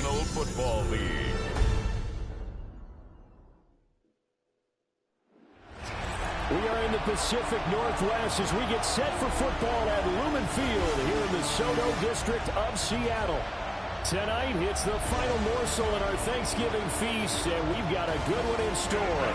National Football League. We are in the Pacific Northwest as we get set for football at Lumen Field here in the Soto District of Seattle. Tonight, it's the final morsel in our Thanksgiving feast, and we've got a good one in store,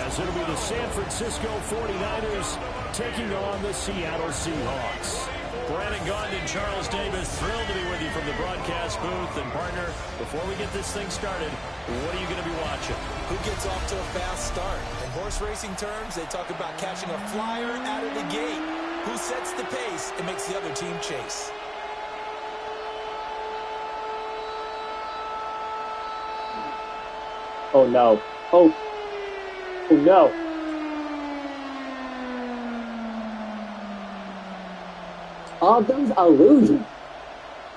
as it'll be the San Francisco 49ers taking on the Seattle Seahawks. Brandon Gaudin and Charles Davis, thrilled to be with you from the broadcast booth. And, partner, before we get this thing started, what are you going to be watching? Who gets off to a fast start? In horse racing terms, they talk about catching a flyer out of the gate. Who sets the pace and makes the other team chase? Oh, no. Oh, no. All those illusions.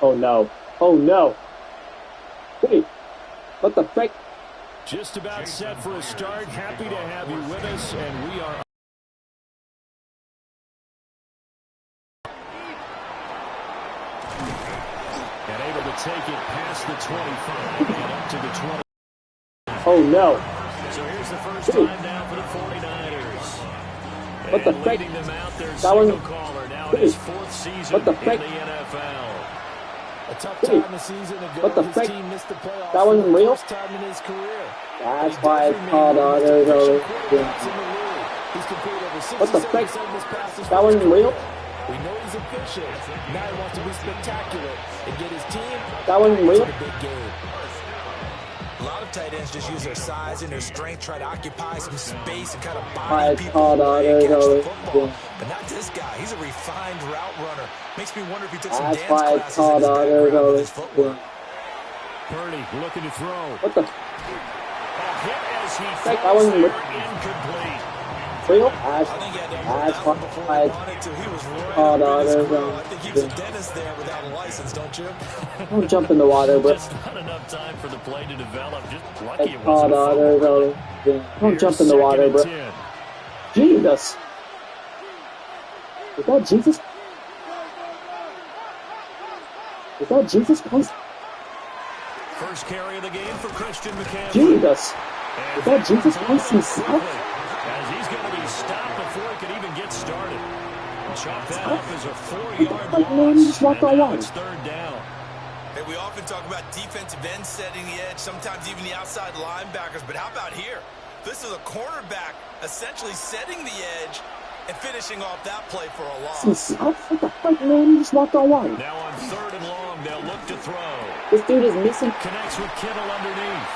Oh, no. Oh, no. Wait. What the frick? Just about set for a start. Happy to have you with us, and we are... and able to take it past the 25 and up to the 20. Oh, no. So here's the first time down for the 49ers. What the frick? Them out, their That one... caller now in his fourth season what the frick? in the NFL. A tough time this season ago. What the his frick? team missed the playoffs. That wasn't real? First time in his career. That's why it's called auto. What the frick? That wasn't real? We know he's efficient. Now he wants to be spectacular and get his team That wasn't real? to the big game. A lot of tight ends just use their size and their strength, try to occupy some space and kind of body people away and catch the football. But not this guy. He's a refined route runner. Makes me wonder if he took some That's dance why it's classes in called his background auto. with his footwork. Purdy looking to throw. What the A hit as he frick? That throws wasn't there, real? incomplete. Real? I think he had that That's one before he why it's wanted to. He was right called up in his auto. grill. I think he was a dentist there without a license, don't you? Don't jump in the water, bro. Just not enough time for the play to develop. Just lucky It's it called wasn't a fumble. auto. Don't jump in the water, bro. Jesus. Is that Jesus? Is that Jesus Christ? First carry of the game for Christian McCaffrey. Jesus. Is that Jesus Christ himself? As he's going to be stopped before he can even get started. Chop that up as a 4-yard Like, man, you just loss. walked And all now wrong. it's third down. Hey, we often talk about defensive ends setting the edge, sometimes even the outside linebackers, but how about here? This is a cornerback essentially setting the edge and finishing off that play for a loss. Himself? What the fuck, man? You just walked all wrong. Now on third and long, they'll look to throw. This dude is missing. Connects with Kittle underneath.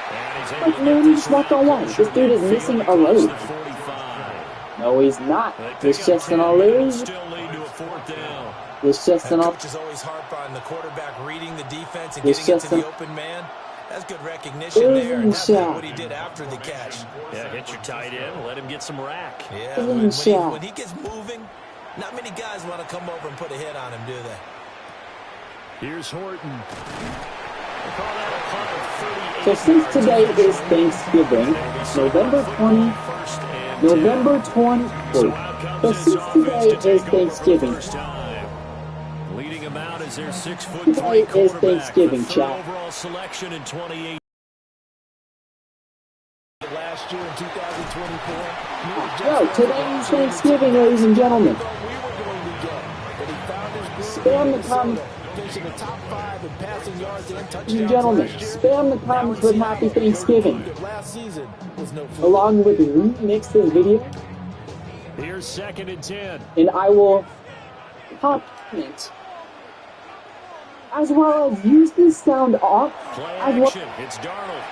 And he's able Like, to man, get you this just walked all one wrong. closer This dude is midfield missing a across load. the 45. No, he's not. They pick It's up just an 10, but it'll illusion. still lead to a fourth down. It's just an And coaches always harp on the quarterback reading the defense and It's getting just into the an open man. That's good recognition there, and that's illusion. what he did after the catch. Yeah, hit your tight end, let him get some rack. Yeah, Illusion. when he gets moving, not many guys want to come over and put a hit on him, do they? Here's Horton. They call that a punt of 38 So since yards. today is Thanksgiving, November 20, First and 10. November 24th. So since today is Thanksgiving, Leading them out as their 6'3" Today is quarterback, Thanksgiving, the third chat. overall selection in 28. Last year in 2024. yo, today is Thanksgiving, ladies and gentlemen. Spam the comments. Finishing the top 5 in passing yards and touchdowns. Ladies and gentlemen, last year. spam the comments with Happy Thanksgiving. Last season was no fluke. Along with remix this video, Here's second and 10. and I will comment as well as use this sound off Play as well. action. It's Darnold.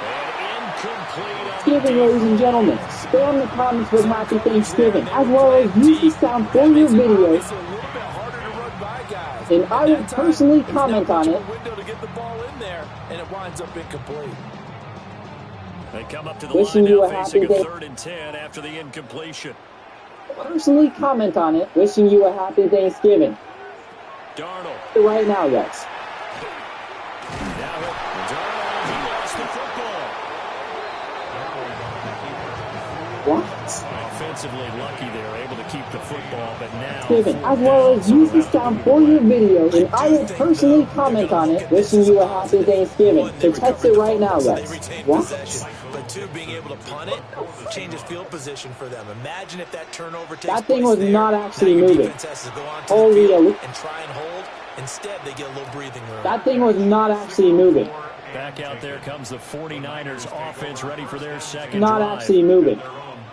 And incomplete on the Thanksgiving, ladies and gentlemen. Spam the comments with Happy Thanksgiving, as well as use the sound for your videos, It's a little bit harder to run by guys. and I will That time, personally he's comment now on got it. a window to get the ball in there, and it winds up incomplete. They come up to the Wishing line you now a facing happy a day. 3rd and 10 after the incompletion. Personally comment on it. Wishing you a happy Thanksgiving. Darnold. Right now, guys. Now Darnold, he lost the football. What? Offensively lucky they were able to keep the football, but now As well as use this down for your videos, and I will personally comment on it, wishing you a happy Thanksgiving. So text it right now, guys. What? But two, being able to punt it changes field position for them. Imagine if that turnover takes That thing place was there. not actually Now your moving. defense has to go onto the Holy field hell. and try and hold. Instead, they get a little breathing room. That thing was not actually moving. back out there comes the 49ers offense ready for their second Not drive. actually moving.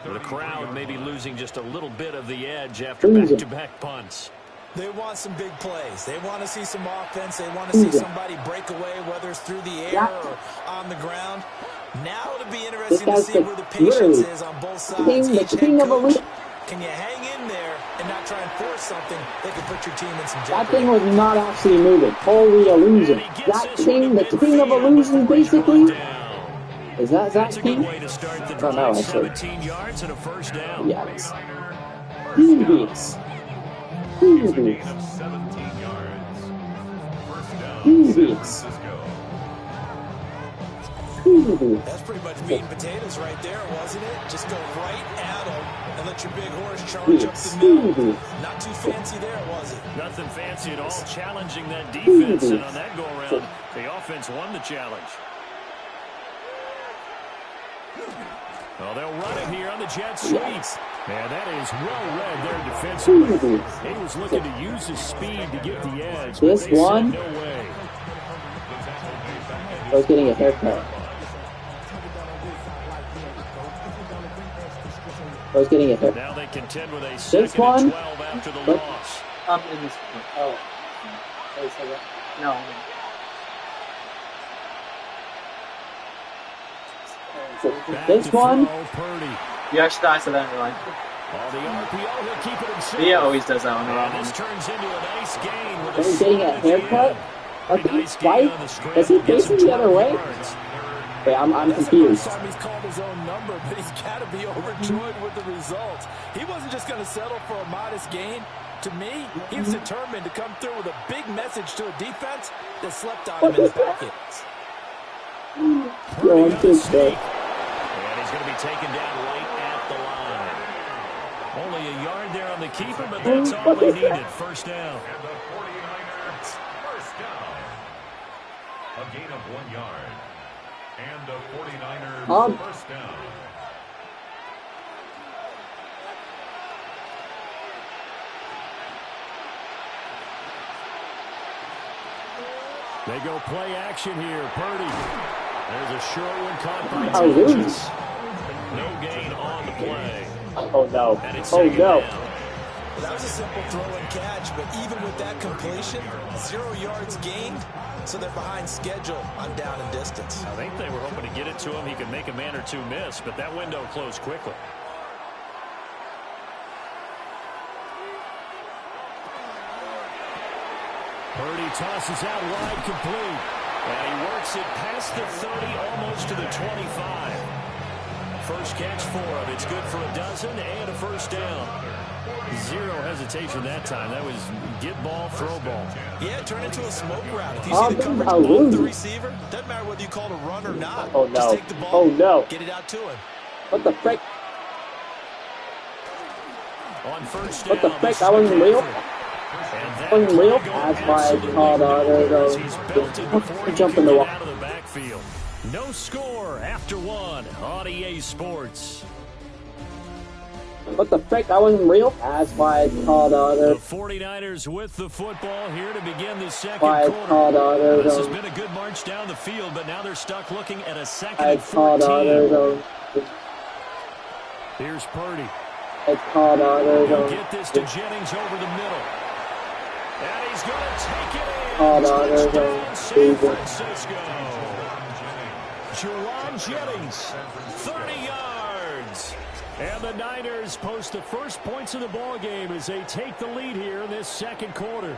The crowd may be losing just a little bit of the edge after back-to-back punts. They want some big plays. They want to see some offense. They want to see somebody break away, whether it's through the air or on the ground. Now it'll be interesting to see where the patience is on both sides. Each head coach, can you hang in there and not try and force something that could put your team in some jeopardy? That thing was not actually moving. Holy illusion. That thing, the king of illusions, basically. Is that Zach King? I don't know, actually. 17 yards and a first down. Yes. Who beats? Who beats? Who beats? Who beats? That's pretty much meat and potatoes right there, wasn't it? Just go right at them and let your big horse charge up the middle. Not too fancy there, was it? Nothing fancy at all. Challenging that defense, and on that go-around, the offense won the challenge. Well, they'll run it here on the jet sweep. And that is well read there defensively. He was looking to use his speed to get the edge. This one, no way. I was getting a haircut. I was getting a haircut. Now they contend with a second This one, and 12 after the loss. In this one. Oh. No. This one, you actually thought I said that in real life. He always does that one wrong. This turns into a nice gain with he's getting a haircut? Why? Is he facing the other way? Wait, I'm confused. That's the first time he's called his own number, but he's got to be overjoyed with the results. He wasn't just going to settle for a modest gain. To me, he was determined to come through with a big message to a defense that slept on him in the pocket. Yo, I'm too sick. And he's going to be taken down right at the line. Only a yard there on the keeper, but that's all they needed. First down. And the 49ers first down. A gain of 1 yard. And the 49ers first down. They go play action here. Purdy. There's a short one caught by Jones. No gain on the play. Oh no. Oh no. Well, that was a simple throw and catch, but even with that completion, 0 yards gained, so they're behind schedule on down and distance. I think they were hoping to get it to him. He could make a man or two miss, but that window closed quickly. Purdy tosses out wide, complete. And he works it past the 30, almost to the 25. First catch for him. It's good for a dozen and a first down. Zero hesitation that time. That was get ball, throw ball. Yeah, turn into a smoke route. If you see the coverage above the receiver, doesn't matter whether you call it a run or not. Oh no. Just take the ball, oh no. get it out to him. What the frick? On first down, What the frick? That wasn't real? That wasn't real? That's why I called out. Jump in the wall. No score after one on EA Sports. What the frick? That wasn't real? That's why I called out. The 49ers with the football here to begin the second quarter. This has been a good march down the field, but now they're stuck looking at a second and 14. Here's Purdy. He'll get this to Jennings over the middle. And he's going to take it in. Touchdown, San Francisco. Juwan Jennings, 30 yards. And the Niners post the first points of the ball game as they take the lead here in this second quarter.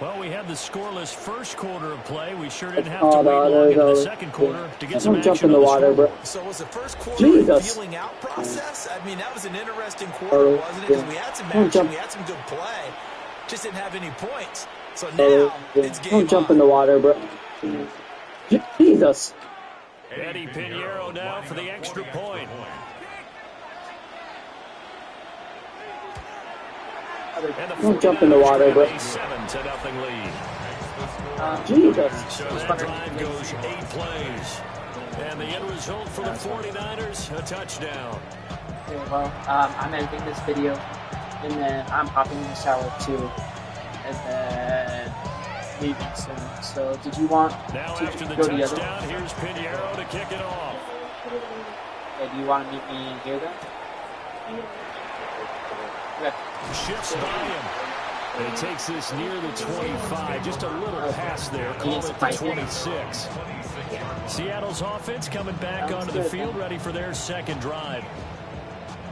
Well, we had the scoreless first quarter of play. We sure didn't have to wait long into the second quarter to get some action jump in the water, bro. So was the first quarter a feeling out process? I mean, that was an interesting quarter, wasn't it? Because we had some action, we had some good play, just didn't have any points. So now it's game on. Don't jump in the water, bro. Jesus. Eddie Pinheiro now for the extra point. Don't jump in the water, bro. 7-0 lead. Jesus. So that drive goes 8 plays. And the end result for the 49ers, a touchdown. Okay, well, I'm editing this video, and then I'm hopping in the shower too, and then leaving soon. So, did you want now to after the go touchdown, together? here's Pinheiro to kick it off. Okay, do you want to meet me here then? Okay. Shifts by him. And he takes this near the 25. Just a little pass there. Call it the 26. Seattle's offense coming back onto the field, ready for their second drive.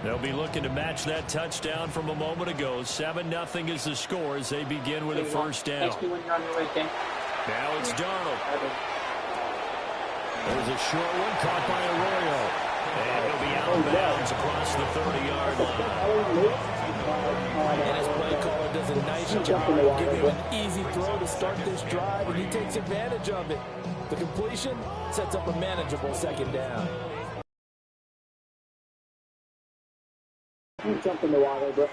They'll be looking to match that touchdown from a moment ago. 7-0 is the score as they begin with a first down. Text me when you're on your way, okay? Now it's Darnold. There's a short one caught by Arroyo. And he'll be out of bounds across the 30-yard line. And his play caller does a nice job of giving him an easy throw to start this drive, and he takes advantage of it. The completion sets up a manageable second down. Don't jump in the water, bro.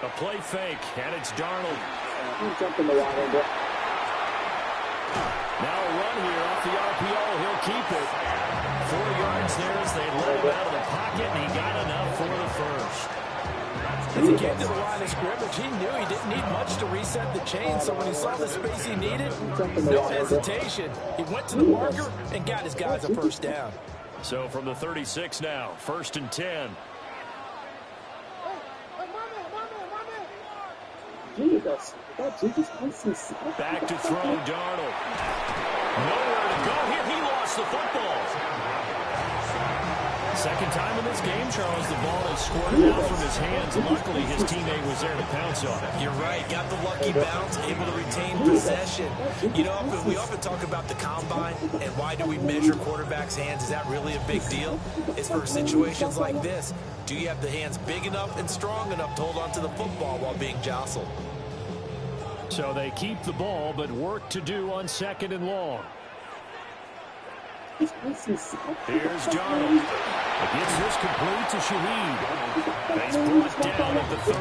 A play fake, and it's Darnold. Don't jump in the water, bro. Now a run here off the RPO. He'll keep it. 4 yards there as they let him out of the pocket, and he got enough for the first. As he came to the line of scrimmage, he knew he didn't need much to reset the chain, so when he saw the space he needed, no hesitation. He went to the marker and got his guys a first down. So from the 36 now, 1st and 10. Jesus. Back to throw, Darnold. Nowhere to go here. He lost the football. Second time in this game, Charles, the ball is squirted out from his hands. Luckily, his teammate was there to pounce on it. You're right. Got the lucky bounce, able to retain possession. You know, we often talk about the combine and why do we measure quarterbacks' hands. Is that really a big deal? It's for situations like this. Do you have the hands big enough and strong enough to hold on to the football while being jostled? So they keep the ball, but work to do on 2nd and long. Here's Darnold. Gets this complete to Shaheed. He's brought down at the 34.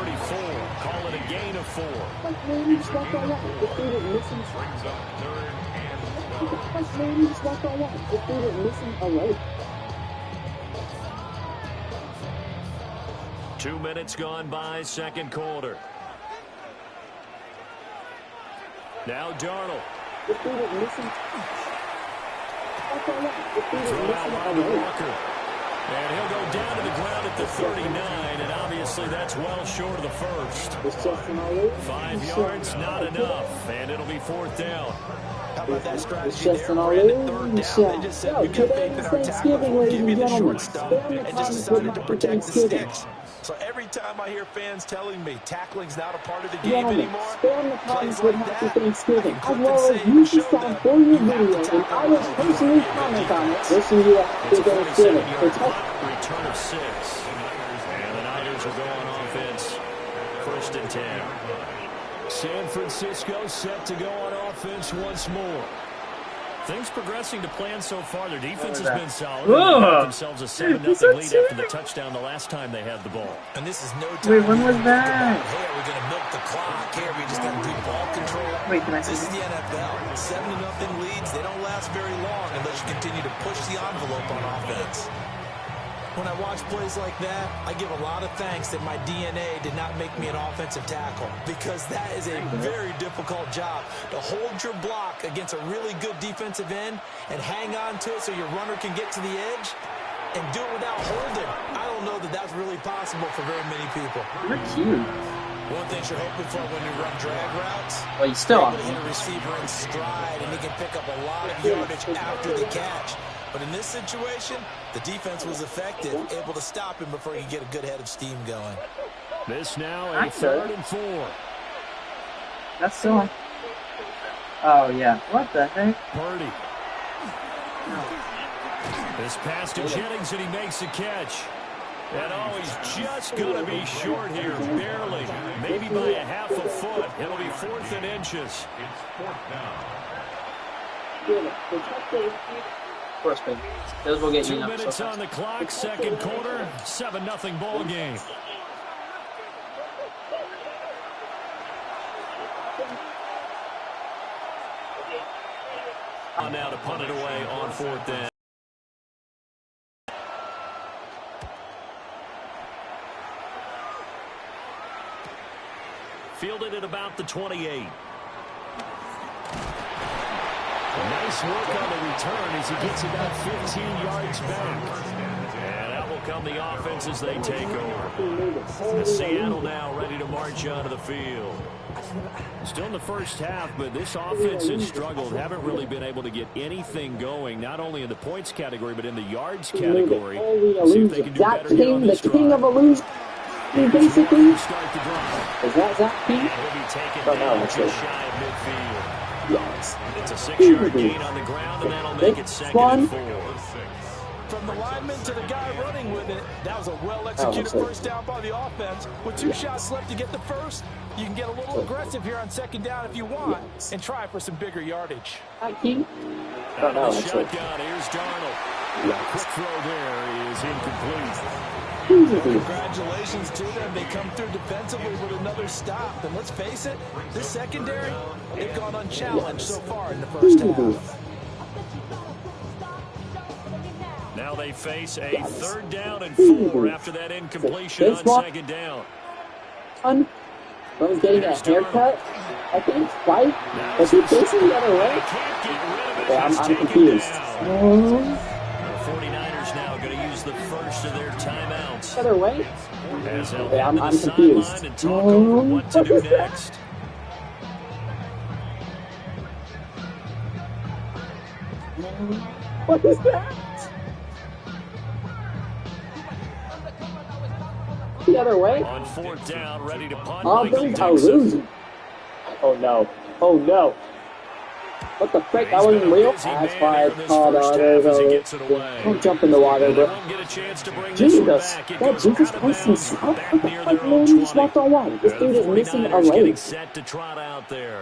Call it a gain of 4. Brings up 3rd and 12. 2 minutes gone by, 2nd quarter. Now Darnold. Throw out by Walker. And he'll go down to the ground at the 39, and obviously that's well short of the first. 5 yards, not enough, and it'll be 4th down. How about that strategy there? Ran it 3rd down. They just said, we got faith in our tackle. We'll give you the short stuff, and just decided to protect the sticks. So every time I hear fans telling me tackling's not a part of the game anymore, plays like that, I can click and say, you showed them. You have to tackle. I will personally comment on it. Listen, you have to get a feeling. Return of 6. And the Niners will go on offense. 1st and 10. San Francisco set to go on offense once more. Things progressing to plan so far. Their defense has been solid. They got themselves a 7-0 lead after the touchdown the last time they had the ball. And this is no time. Wait, when was that? Hey, are we going to milk the clock? Hey, are we just going to do ball control? Wait, can I see This is the NFL. 7-0 leads. They don't last very long unless you continue to push the envelope on offense. When I watch plays like that, I give a lot of thanks that my DNA did not make me an offensive tackle, because that is a very difficult job to hold your block against a really good defensive end and hang on to it so your runner can get to the edge and do it without holding. I don't know that that's really possible for very many people. You're cute. One thing you're hoping for when you run drag routes, Well, you still able to hit a receiver in stride, and he can pick up a lot of yardage after the catch. But in this situation, the defense was effective, able to stop him before he could get a good head of steam going. This now a 3rd and 4. That's so. Oh, yeah. What the heck? Purdy. This pass to Jennings, and he makes the catch. And oh, he's just going to be short here, barely. Maybe by a half a foot. It'll be 4th and inches. It's 4th down. First pick. Those will get 2 you minutes so on the clock, second quarter, 7-0 ball game. Now to punt it away on 4th down. Fielded at about the 28. Nice work on the return as he gets about 15 yards back. And out will come the offense as they take over. Seattle now ready to march onto the field. Still in the first half, but this offense has struggled. Haven't really been able to get anything going, not only in the points category, but in the yards category. See if they can do better here on this drive. The king of illusion. Basically, is that Zach King? He'll be taken Oh, no, down that's just it. shy of midfield. Yes. It's a 6-yard gain on the ground, and that'll make it 2nd and 4. From the lineman to the guy running with it, that was a well-executed first down by the offense. With 2 shots left to get the first, you can get a little aggressive here on 2nd down if you want, and try for some bigger yardage. King? Out of the shotgun, here's Darnold. Quick throw there is incomplete. Congratulations to them. They come through defensively with another stop. And let's face it, this secondary, they've gone unchallenged so far in the first half. Now they face a 3rd down and 4 after that incompletion on 2nd down. Bro's getting a haircut, I think, right? Was he facing the other way? I'm confused. The 49ers now going to use the first of their timeouts. The other way? As they'll head I'm to the confused. sideline and talk over what to do next. What is that? The other way? On 4th down, ready to punt. Oh, Michael things are Dixon. losing. Oh no. Oh no. What the frick? That wasn't real? That's why I called out there. Don't jump in the water, bro. Jesus. That Jesus Christ south? What the frick, man? He just walked on water. This dude is missing a leg.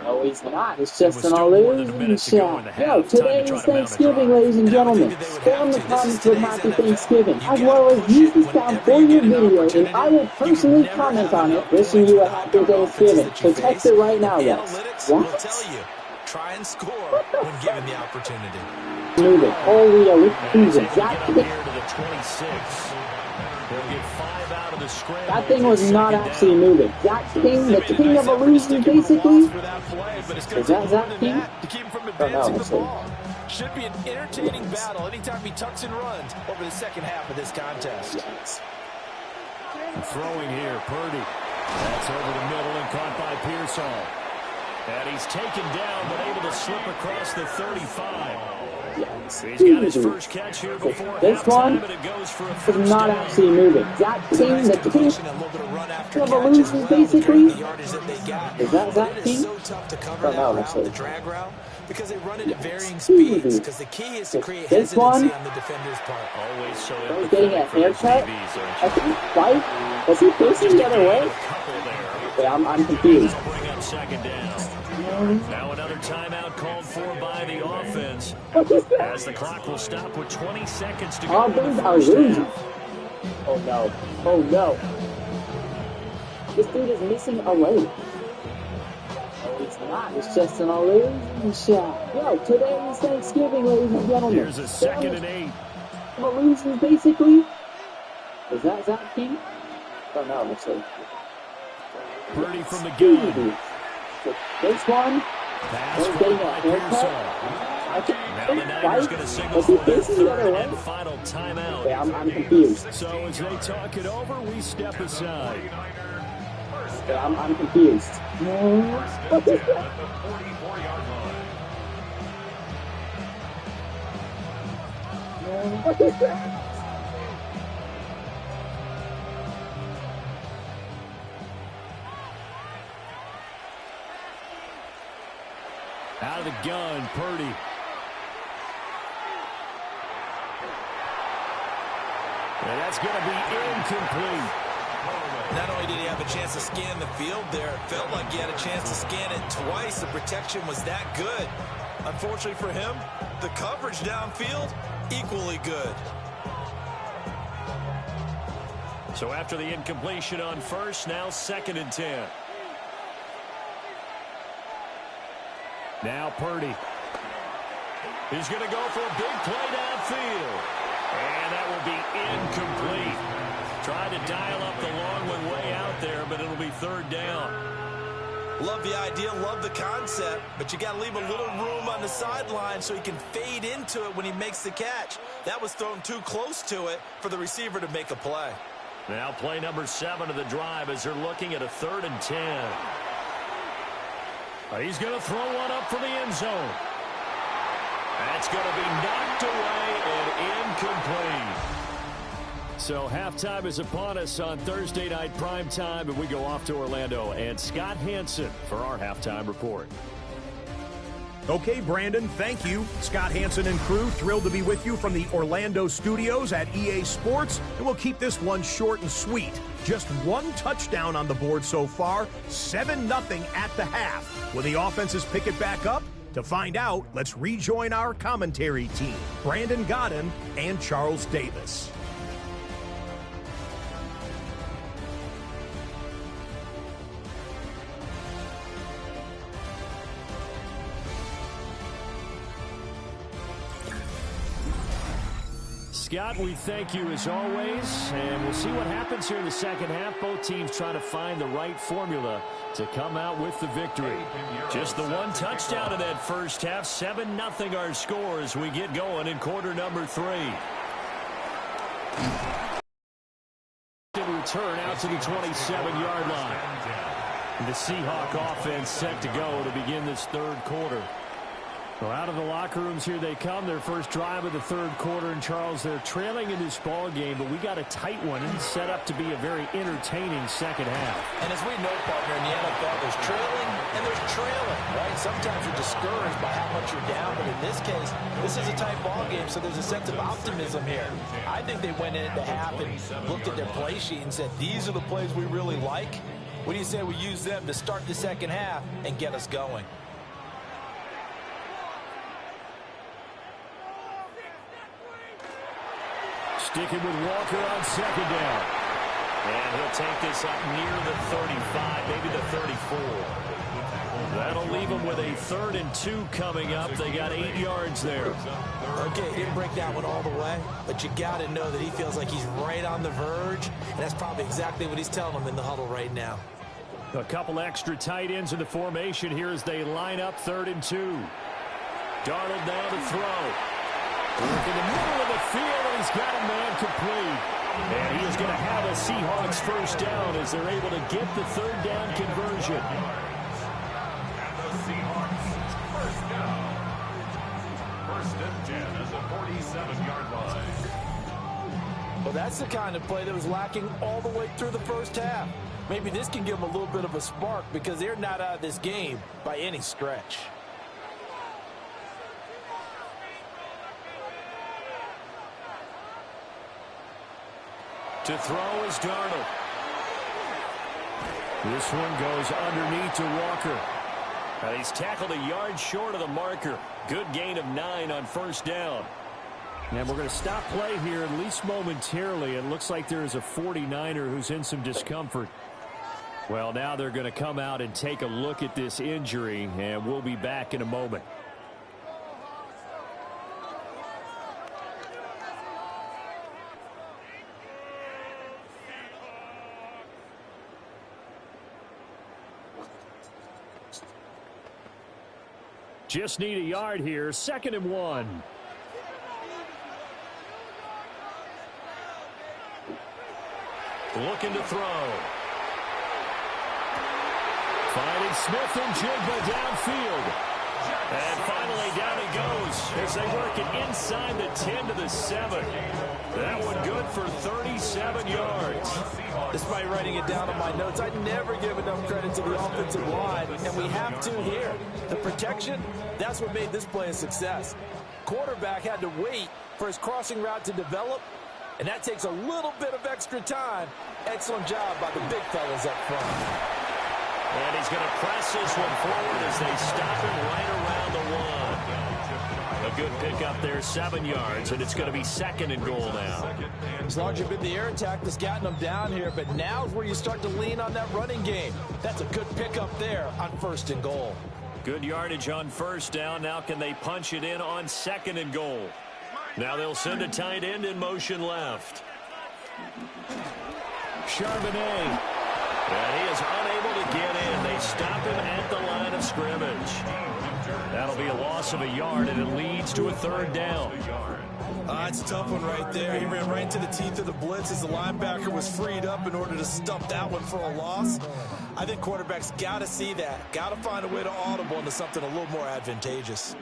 No, he's not. It's just an illusion shot. Yo, today is Thanksgiving, ladies and gentlemen. Spam the comments with Happy Thanksgiving, as well as use this sound for your video, and I will personally comment on it, wishing you a Happy Thanksgiving. So text it right now, guys. What? Try and score when given the opportunity. Moving. Holy illusion. That thing was not actually moving. Zach King, the king of illusion, basically. Is that Zach King? Oh, no, should be an entertaining battle anytime he tucks and runs over the second half of this contest. Throwing here, Purdy. That's over the middle and caught by Pearsall. And he's taken down, but able to slip across the 35. He's got his first catch here before this one and it goes for a first is not down. actually moving. Zach King, the king of illusion, basically. Is that Zach King? Oh, no, actually. Because they run it at varying speeds. Because the key is to create hesitancy on the defender's part. Always so Bro's getting a haircut, I think, right? Was he facing the other way? Yeah, I'm confused. Bring up second down. Now another timeout called for by the offense. As the clock will stop with 20 seconds to go. Oh, things are losing. Oh no. Oh no. This dude is missing a leg. No, it's not. It's just an illusion shot. Yo, today is Thanksgiving, ladies and gentlemen. Here's a 2nd and 8. Illusions, basically. Is that Zach King? Oh no, let's see. Purdy from the gun. This one. Pass Getting a by haircut. I Now the can't Niners think, going to right? signal Was he for their facing the other third way? and final timeout. Okay, I'm confused. So as they talk it over, we step aside. Okay, I'm confused. What is that? What is that? Out of the gun, Purdy. And that's going to be incomplete. Not only did he have a chance to scan the field there, it felt like he had a chance to scan it twice. The protection was that good. Unfortunately for him, the coverage downfield, equally good. So after the incompletion on first, now 2nd and 10. Now Purdy. He's going to go for a big play downfield. And that will be incomplete. Tried to dial up the long one way out there, but it'll be 3rd down. Love the idea, love the concept, but you got to leave a little room on the sideline so he can fade into it when he makes the catch. That was thrown too close to it for the receiver to make a play. Now play number 7 of the drive as they're looking at a 3rd and 10. He's going to throw one up for the end zone. That's going to be knocked away and incomplete. So halftime is upon us on Thursday night primetime, and we go off to Orlando and Scott Hansen for our halftime report. Okay, Brandon, thank you. Scott Hansen and crew, thrilled to be with you from the Orlando studios at EA Sports, and we'll keep this one short and sweet. Just one touchdown on the board so far, 7-0 at the half. Will the offenses pick it back up? To find out, let's rejoin our commentary team, Brandon Godden and Charles Davis. Scott, we thank you as always, and we'll see what happens here in the second half. Both teams trying to find the right formula to come out with the victory. Just the one touchdown in that first half, 7-0 our score as we get going in quarter number 3. Return out to the 27-yard line. The Seahawk offense set to go to begin this 3rd quarter. Well, out of the locker rooms here they come. Their first drive of the 3rd quarter. And, Charles, they're trailing in this ball game, but we got a tight one and set up to be a very entertaining second half. And as we know, partner, in the NFL, there's trailing and there's trailing, right? Sometimes you're discouraged by how much you're down, but in this case, this is a tight ball game, so there's a sense of optimism here. I think they went into half and looked at their play sheet and said, these are the plays we really like. What do you say we use them to start the second half and get us going? Sticking with Walker on 2nd down. And he'll take this up near the 35, maybe the 34. That'll leave them with a 3rd and 2 coming up. They got 8 yards there. Okay, didn't break that one all the way, but you got to know that he feels like he's right on the verge, and that's probably exactly what he's telling them in the huddle right now. A couple extra tight ends in the formation here as they line up 3rd and 2. Darnold now to throw. In the middle of the field, and he's got a man complete. And he is going to have a Seahawks first down as they're able to get the 3rd down conversion. And the Seahawks first down. 1st and 10 at the 47-yard line. Well, that's the kind of play that was lacking all the way through the first half. Maybe this can give them a little bit of a spark because they're not out of this game by any stretch. To throw is Darnold. This one goes underneath to Walker. He's tackled a yard short of the marker. Good gain of 9 on 1st down. And we're going to stop play here, at least momentarily. It looks like there is a 49er who's in some discomfort. Well, now they're going to come out and take a look at this injury, and we'll be back in a moment. Just need a yard here. 2nd and 1. Looking to throw. Finding Smith and Jigba downfield. And finally down he goes as they work it inside the 10 to the 7. That one good for 37 yards. Despite writing it down on my notes, I never give enough credit to the offensive line, and we have to here. The protection, that's what made this play a success. Quarterback had to wait for his crossing route to develop, And that takes a little bit of extra time. Excellent job by the big fellas up front. And he's going to press this one forward as they stop him right around the 1. A good pickup there, 7 yards, and it's going to be 2nd and goal now. It's largely been the air attack that's gotten them down here, but now is where you start to lean on that running game. That's a good pickup there on 1st and goal. Good yardage on 1st down. Now can they punch it in on 2nd and goal? Now they'll send a tight end in motion left. Charbonnet. And he is unable to get in. They stop him at the line of scrimmage. That'll be a loss of a yard, and it leads to a 3rd down. It's a tough one right there. He ran right into the teeth of the blitz as the linebacker was freed up in order to stump that one for a loss. I think quarterbacks got to see that. Got to find a way to audible into something a little more advantageous.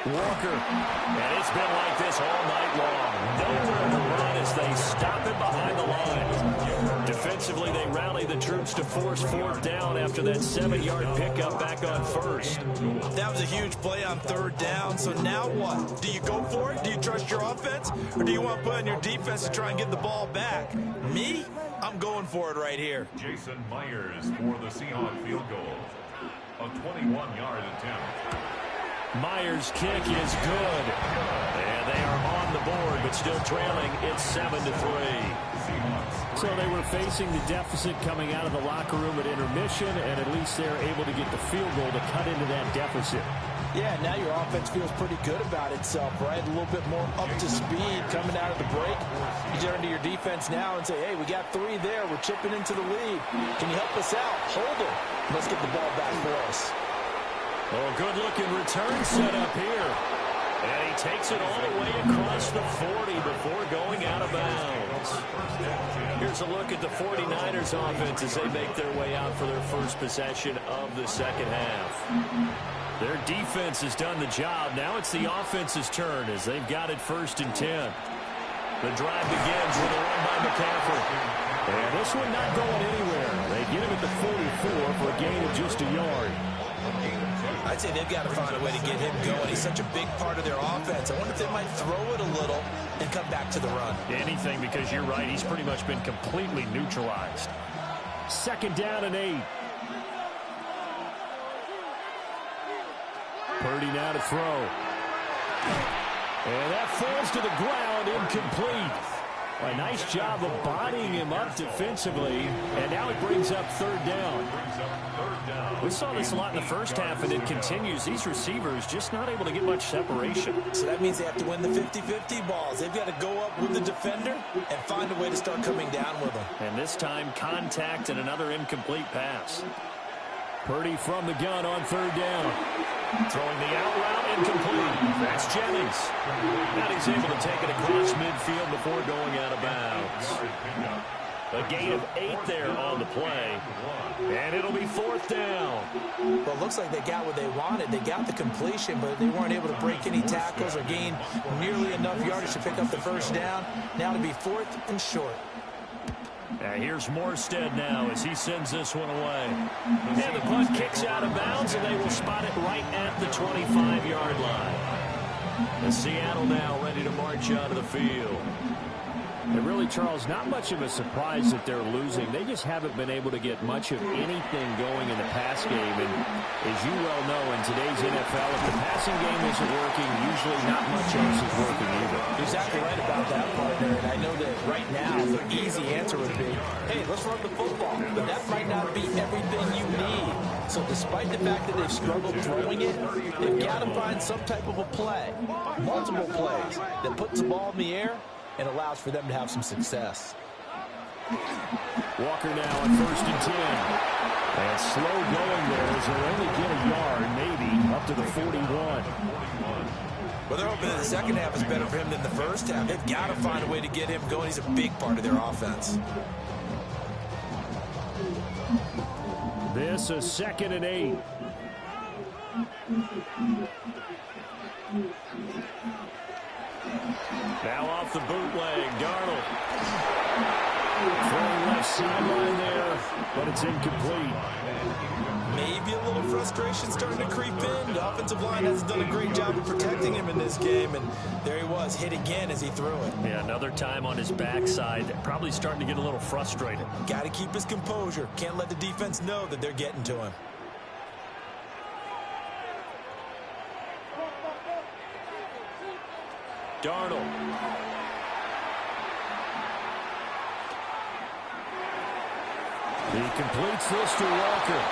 Walker. And it's been like this all night long. Nowhere to run as they stop him behind the line. Defensively, they rally the troops to force 4th down after that 7-yard pickup back on 1st. That was a huge play on 3rd down. So now what? Do you go for it? Do you trust your offense? Or do you want to put on your defense to try and get the ball back? Me? I'm going for it right here. Jason Myers for the Seahawks field goal. A 21-yard attempt. Myers' kick is good. And they are on the board, but still trailing. It's 7-3. So they were facing the deficit coming out of the locker room at intermission, and at least they're able to get the field goal to cut into that deficit. Yeah, now your offense feels pretty good about itself, right? A little bit more up to speed coming out of the break. You turn to your defense now and say, hey, we got 3 there. We're chipping into the lead. Can you help us out? Hold them. Let's get the ball back for us. Oh, good-looking return set up here. And he takes it all the way across the 40 before going out of bounds. Here's a look at the 49ers offense as they make their way out for their first possession of the second half. Their defense has done the job. Now it's the offense's turn as they've got it 1st and 10. The drive begins with a run by McCaffrey. And this one not going anywhere. They get him at the 44 for a gain of just a yard. I'd say they've got to find a way to get him going. He's such a big part of their offense. I wonder if they might throw it a little and come back to the run. Anything, because you're right. He's pretty much been completely neutralized. 2nd down and 8. Purdy now to throw. And that falls to the ground, incomplete. A nice job of bodying him up defensively, and now it brings up 3rd down. We saw this a lot in the first half, and it continues. These receivers just not able to get much separation. So that means they have to win the 50-50 balls. They've got to go up with the defender and find a way to start coming down with them. And this time, contact and another incomplete pass. Purdy from the gun on 3rd down. Throwing the out route, incomplete. That's Jennings. And he's able to take it across midfield before going out of bounds. A gain of 8 there on the play. And it'll be 4th down. Well, it looks like they got what they wanted. They got the completion, but they weren't able to break any tackles or gain nearly enough yardage to pick up the 1st down. Now to be 4th and short. Here's Morstead now as he sends this one away. And the punt kicks out of bounds, and they will spot it right at the 25-yard line. And Seattle now ready to march out of the field. And really, Charles, not much of a surprise that they're losing. They just haven't been able to get much of anything going in the pass game. And as you well know, in today's NFL, if the passing game isn't working, usually not much else is working either. You're exactly right about that, partner. And I know that right now the easy answer would be, hey, let's run the football. But that might not be everything you need. So despite the fact that they've struggled throwing it, they've got to find some type of a play, multiple plays, that puts the ball in the air and allows for them to have some success. Walker now on 1st and 10. And slow going there as they'll only get a yard, maybe, up to the 41. Well, they're hoping that the second half is better for him than the first half. They've got to find a way to get him going. He's a big part of their offense. This is 2nd and 8. Now off the bootleg, Darnold. Throwing left sideline there, but it's incomplete. Maybe a little frustration starting to creep in. The offensive line hasn't done a great job of protecting him in this game, and there he was, hit again as he threw it. Yeah, another time on his backside, probably starting to get a little frustrated. Got to keep his composure. Can't let the defense know that they're getting to him. Darnold. He completes this to Walker.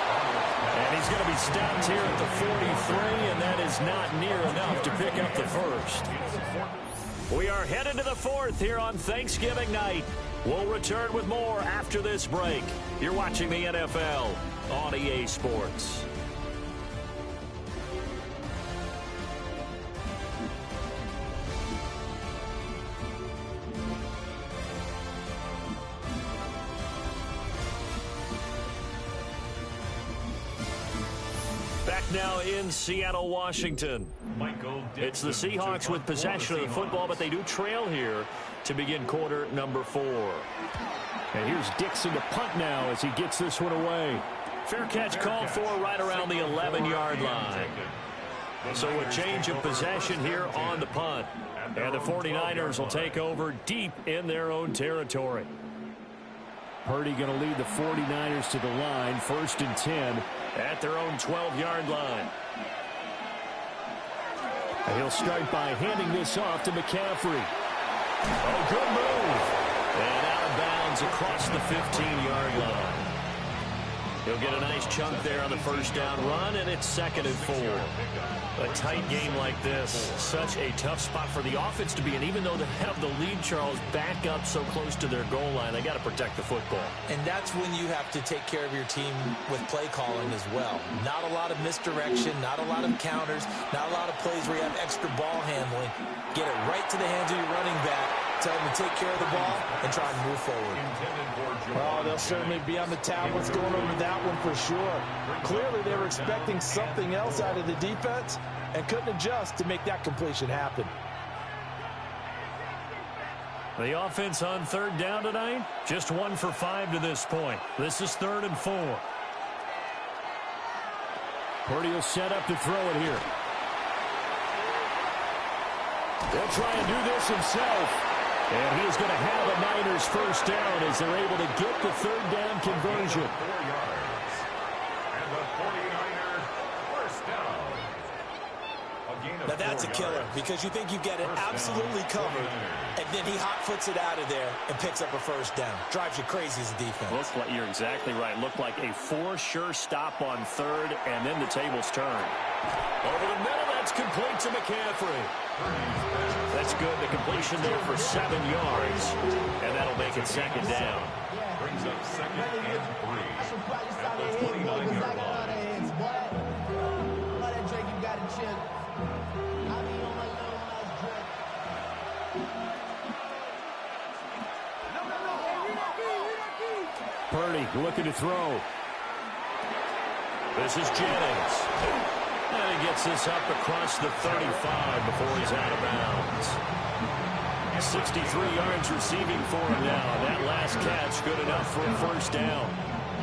And he's going to be stopped here at the 43, and that is not near enough to pick up the first. We are headed to the fourth here on Thanksgiving night. We'll return with more after this break. You're watching the NFL on EA Sports. Back now in Seattle, Washington. It's the Seahawks with possession of the football, but they do trail here to begin quarter number 4. And here's Dixon to punt now as he gets this one away. Fair catch called for right around the 11-yard line. So a change of possession here on the punt. And the 49ers will take over deep in their own territory. Purdy going to lead the 49ers to the line, 1st and 10. At their own 12-yard line. And he'll start by handing this off to McCaffrey. Oh, good move. And out of bounds across the 15-yard line. He'll get a nice chunk there on the first down run, and it's 2nd and 4. A tight game like this, such a tough spot for the offense to be in. Even though they have the lead, Charles, back up so close to their goal line, they got to protect the football. And that's when you have to take care of your team with play calling as well. Not a lot of misdirection, not a lot of counters, not a lot of plays where you have extra ball handling. Get it right to the hands of your running back. Tell him to take care of the ball and try and move forward. Oh, they'll certainly be on the tablets going over that one for sure. Clearly, they were expecting something else out of the defense and couldn't adjust to make that completion happen. The offense on 3rd down tonight, just 1 for 5 to this point. This is 3rd and 4. Purdy will set up to throw it here. He'll try and do this himself. And he's going to have a Niners first down as they're able to get the 3rd down conversion. 4 yards. And the 49ers first down. Now that's a killer because you think you've got it absolutely covered, and then he hot-foots it out of there and picks up a first down. Drives you crazy as a defense. Looks like you're exactly right. Looked like a for-sure stop on 3rd, and then the tables turn. Over the middle, that's complete to McCaffrey. That's good. The completion there for 7 yards, and that'll make it 2nd down. Brings up 2nd and 3 at the 29-yard line. Purdy looking to throw. This is Jennings. And he gets this up across the 35 before he's out of bounds. 63 yards receiving for him now. That last catch good enough for a first down.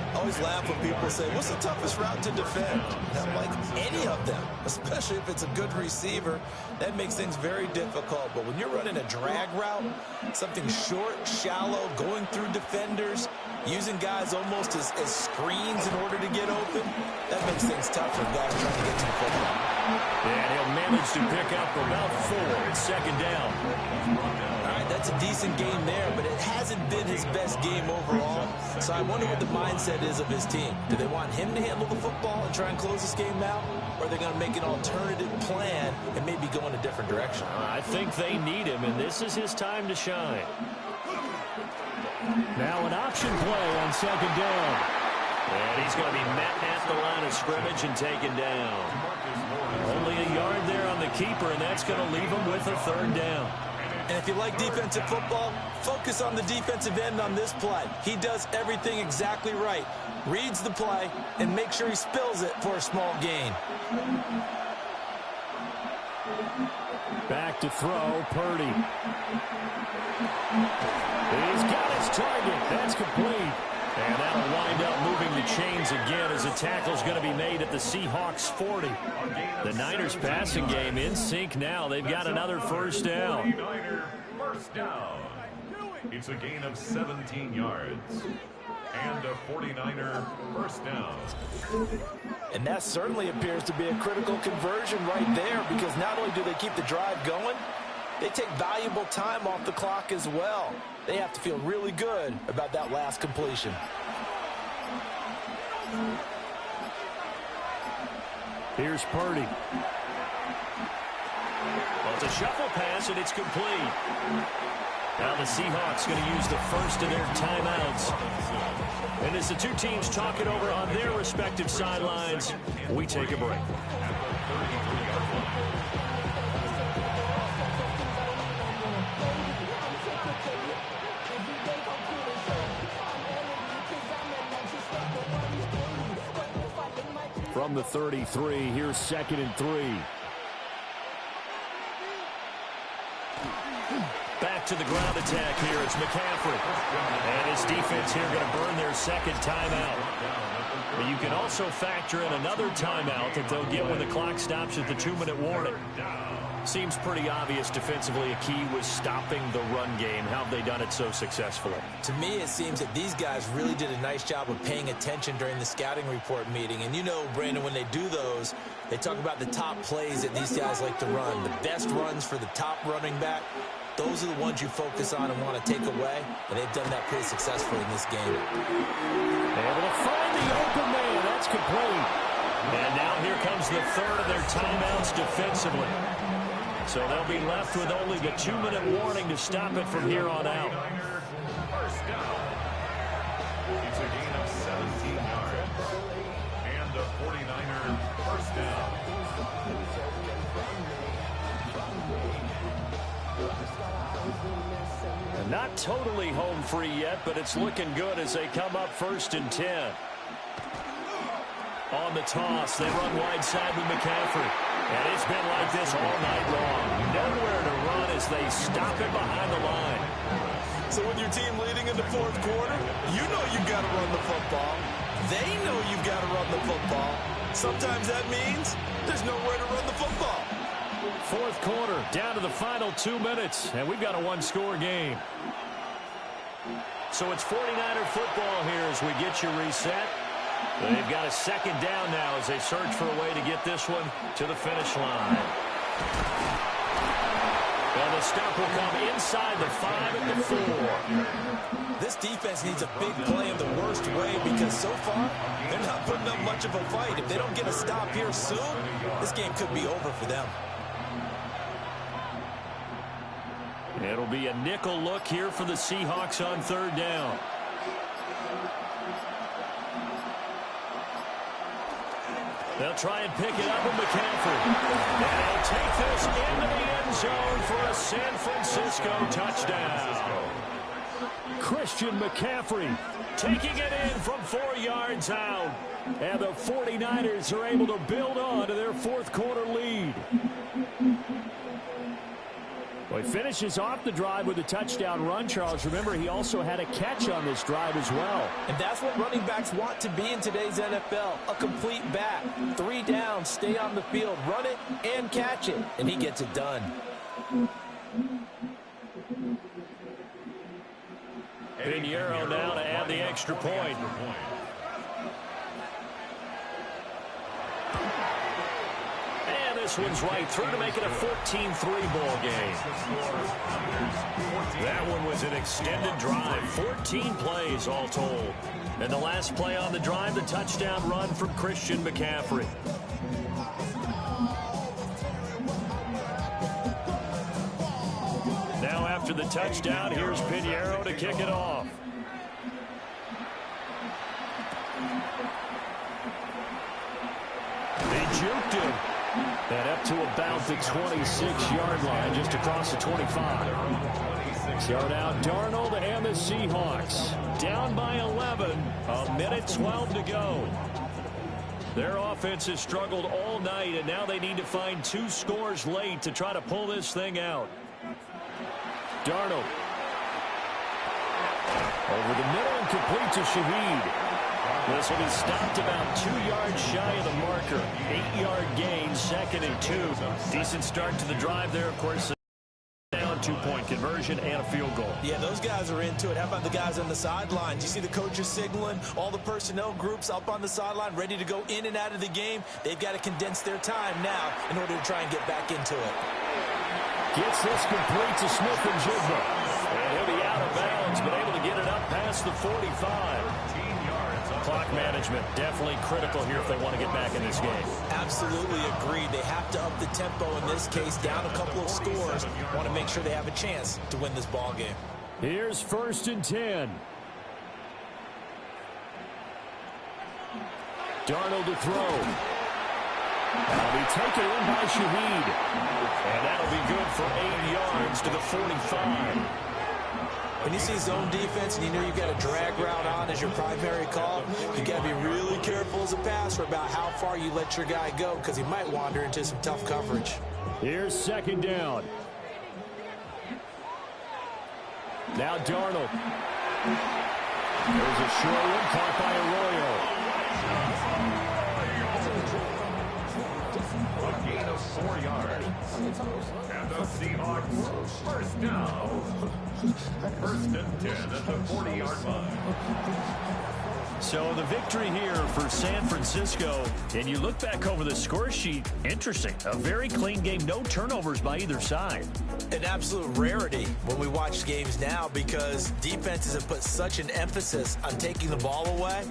I always laugh when people say, what's the toughest route to defend? And I'm like, any of them, especially if it's a good receiver. That makes things very difficult. But when you're running a drag route, something short, shallow, going through defenders, using guys almost as screens in order to get open, that makes things tough for guys trying to get to the football. And he'll manage to pick up about 4. It's 2nd down. All right, that's a decent game there, but it hasn't been his best game overall. So I wonder what the mindset is of his team. Do they want him to handle the football and try and close this game out? Or are they going to make an alternative plan and maybe go in a different direction? I think they need him, and this is his time to shine. Now an option play on 2nd down. And he's going to be met at the line of scrimmage and taken down. Only a yard there on the keeper, and that's going to leave him with a 3rd down. And if you like defensive football, focus on the defensive end on this play. He does everything exactly right. Reads the play and makes sure he spills it for a small gain. Back to throw, Purdy. He's got his target. That's complete. And that'll wind up moving the chains again as a tackle's going to be made at the Seahawks 40. The Niners passing game in sync now. They've got another first down. First down. It's a gain of 17 yards. And a 49er first down. And that certainly appears to be a critical conversion right there, because not only do they keep the drive going, they take valuable time off the clock as well. They have to feel really good about that last completion. Here's Purdy. Well, it's a shuffle pass, and it's complete. Now the Seahawks going to use the first of their timeouts. And as the two teams talk it over on their respective sidelines, we take a break. From the 33, here's 2nd and 3. Back to the ground attack here. It's McCaffrey. And his defense here going to burn their second timeout. But you can also factor in another timeout that they'll get when the clock stops at the 2-minute warning. Seems pretty obvious defensively a key was stopping the run game. How have they done it so successfully? To me, it seems that these guys really did a nice job of paying attention during the scouting report meeting. And you know, Brandon, when they do those, they talk about the top plays that these guys like to run. The best runs for the top running back. Those are the ones you focus on and want to take away, and they've done that pretty successfully in this game. Able to find the open man. That's complete. And now here comes the third of their timeouts defensively. So they'll be left with only the 2-minute warning to stop it from here on out. First down. It's a gain of 17 yards. And a 49er first down. Not totally home free yet, but it's looking good as they come up 1st and 10. On the toss, they run wide side with McCaffrey. And it's been like this all night long. Nowhere to run as they stop it behind the line. So with your team leading in the fourth quarter, you know you've got to run the football. They know you've got to run the football. Sometimes that means there's nowhere to run the football. Fourth quarter, down to the final 2 minutes, and we've got a one-score game. So it's 49er football here as we get you reset. They've got a second down now as they search for a way to get this one to the finish line. And the stop will come inside the 5 at the 4. This defense needs a big play in the worst way because so far they're not putting up much of a fight. If they don't get a stop here soon, this game could be over for them. It'll be a nickel look here for the Seahawks on 3rd down. They'll try and pick it up with McCaffrey. And he'll take this into the end zone for a San Francisco touchdown. Christian McCaffrey taking it in from 4 yards out. And the 49ers are able to build on to their fourth quarter lead. Well, he finishes off the drive with a touchdown run, Charles. Remember, he also had a catch on this drive as well. And that's what running backs want to be in today's NFL, a complete back. 3 down, stay on the field, run it and catch it, and he gets it done. Pinheiro now to add the extra point. This one's right through to make it a 14-3 ball game. That one was an extended drive, 14 plays all told. And the last play on the drive, the touchdown run from Christian McCaffrey. Now after the touchdown, here's Pinheiro to kick it off. They juked him. And up to about the 26-yard line, just across the 25. So now Darnold and the Seahawks down by 11, a minute 12 to go. Their offense has struggled all night, and now they need to find 2 scores late to try to pull this thing out. Darnold. Over the middle and complete to Shaheed. This will be stopped about 2 yards shy of the marker. 8-yard gain, 2nd and 2. Decent start to the drive there, of course. Down 2-point conversion and a field goal. Yeah, those guys are into it. How about the guys on the sidelines? You see the coaches signaling, all the personnel groups up on the sideline ready to go in and out of the game. They've got to condense their time now in order to try and get back into it. Gets this complete to Smith and Jigba. And he'll be out of bounds, but able to get it up past the 45. Clock management definitely critical here if they want to get back in this game. Absolutely agreed. They have to up the tempo in this case, down a couple of scores. Want to make sure they have a chance to win this ball game. Here's 1st and 10. Darnold to throw. That'll be taken in by Shaheed. And that'll be good for 8 yards to the 45. When you see zone defense and you know you've got a drag route on as your primary call, you got to be really careful as a passer about how far you let your guy go because he might wander into some tough coverage. Here's 2nd down. Now Darnold. There's a short one caught by Arroyo. A gain of 4 yards. And the Seahawks, 1st down. 1st and 10 at the 40-yard line. So the victory here for San Francisco, and you look back over the score sheet, interesting. A very clean game, no turnovers by either side. An absolute rarity when we watch games now because defenses have put such an emphasis on taking the ball away.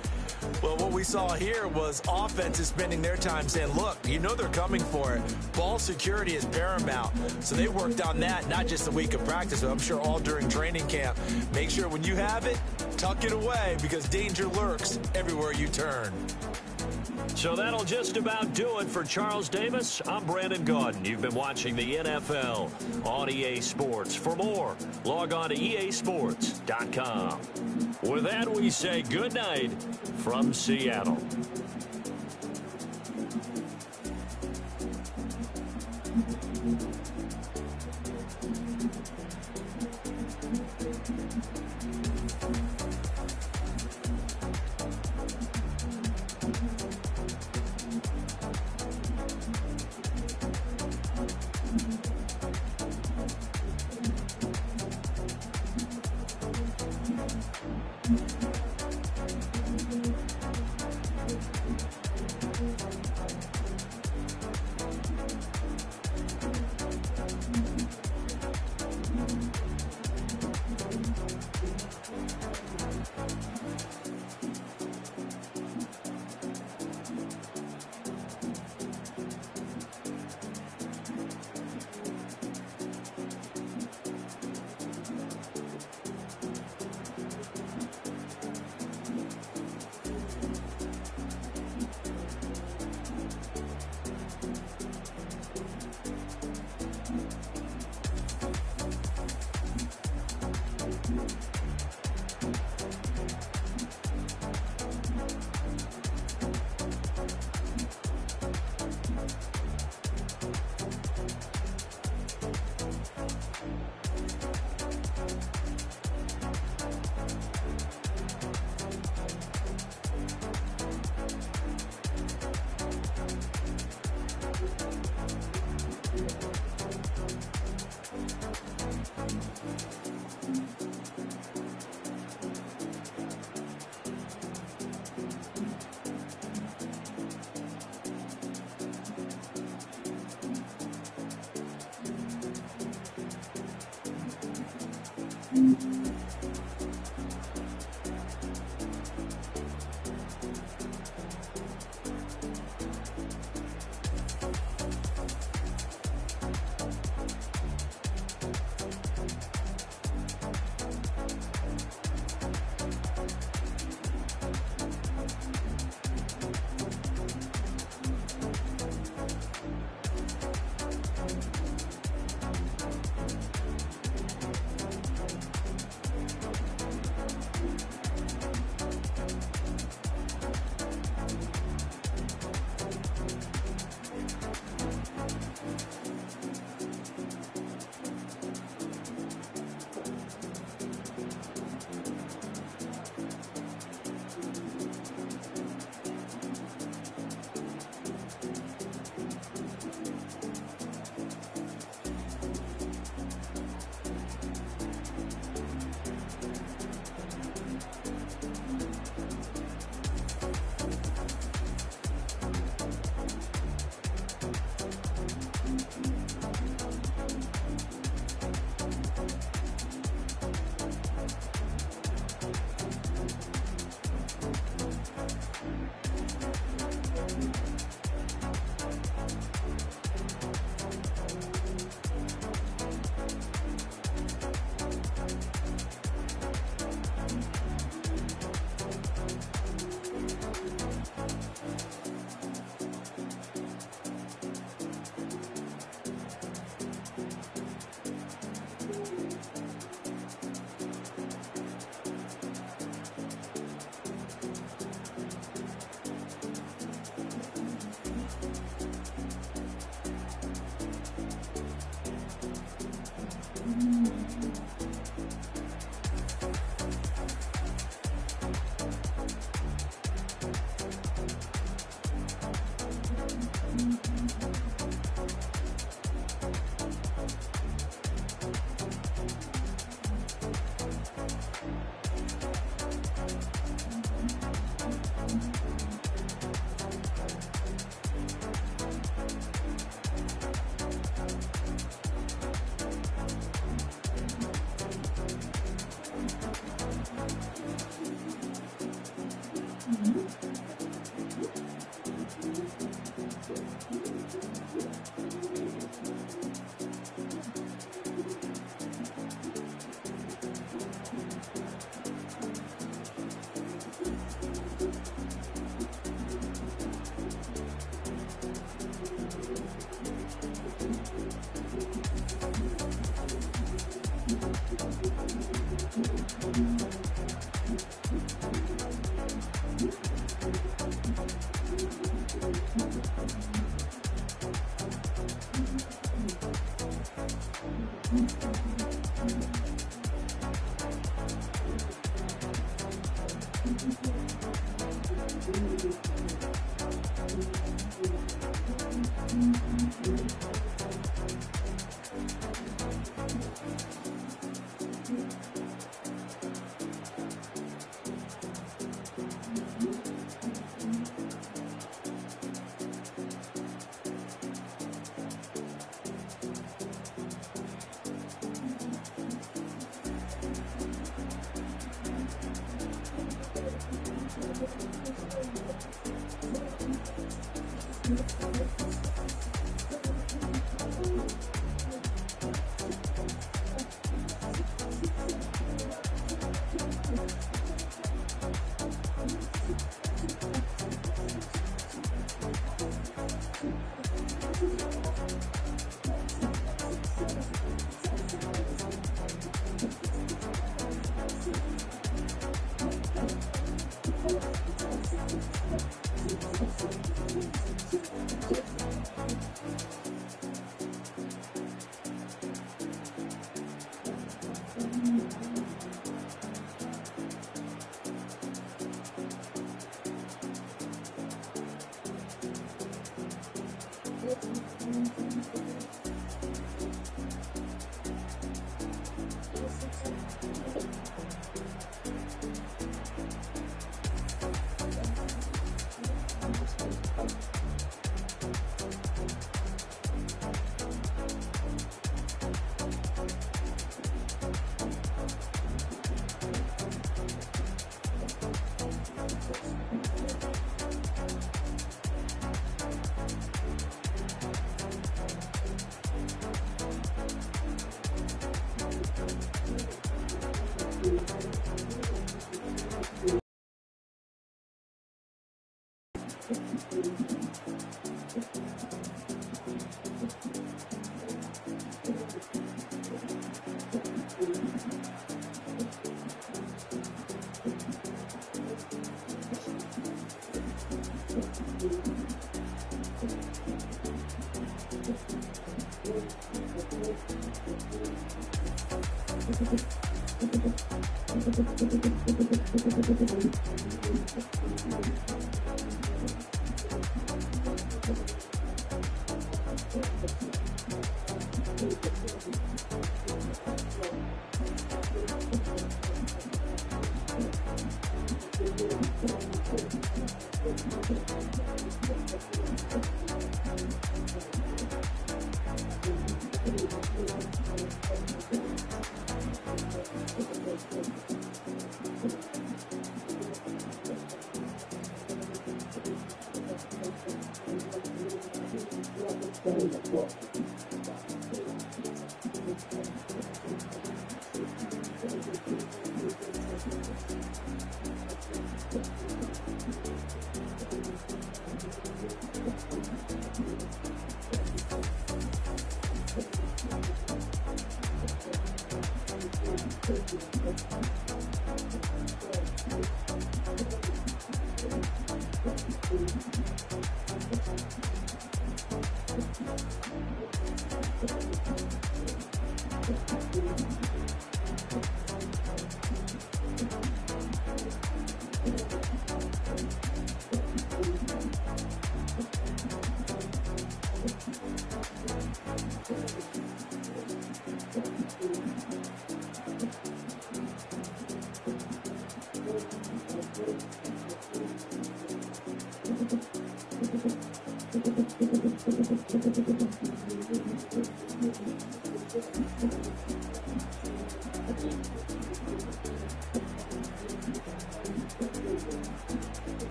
Well, what we saw here was offenses spending their time saying, look, you know they're coming for it. Ball security is paramount. So they worked on that, not just a week of practice, but I'm sure all during training camp. Make sure when you have it, tuck it away because danger lurks everywhere you turn. So that'll just about do it for Charles Davis. I'm Brandon Gaudin. You've been watching the NFL on EA Sports. For more, log on to easports.com. With that, we say good night from Seattle.